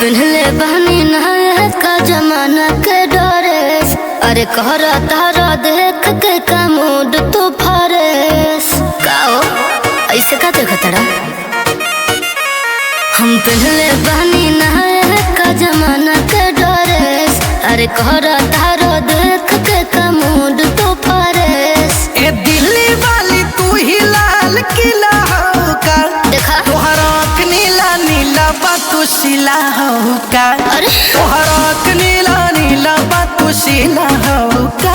पिन्हले बहनी नया का जमाना के डरे। अरे कहरा तारा देख के का मूड तो फरेस का हो ऐसे का देखा तड़ा। हम पिन्हले बहनी नया का जमाना के डरे। अरे कहरा तारा देख के का मूड तो फरेस। ए दिल्ली वाली तू ही लाल किला हो का देखा तोहरा नीला नीला बातू शिला हो का। अरे तोहरा नीला नीला बातू शिला हो का।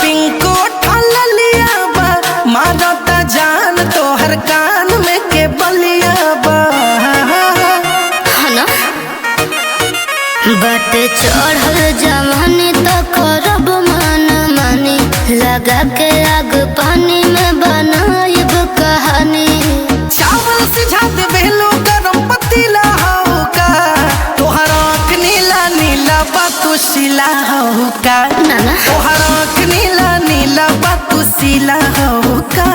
पिंको ठलिया बा मारता जान तोहर कान में के बलिया बा। ना बट चढ़ल जवानी तो करब मन मानी। लगा के आग पानी में बनाइब कहानी। चावल सिझा दे बेलो गरम पतीला हो का। तोहरा नीला नीला बातू शिला हो का। ना तोहरा नीला नीला बातू शिला हो का।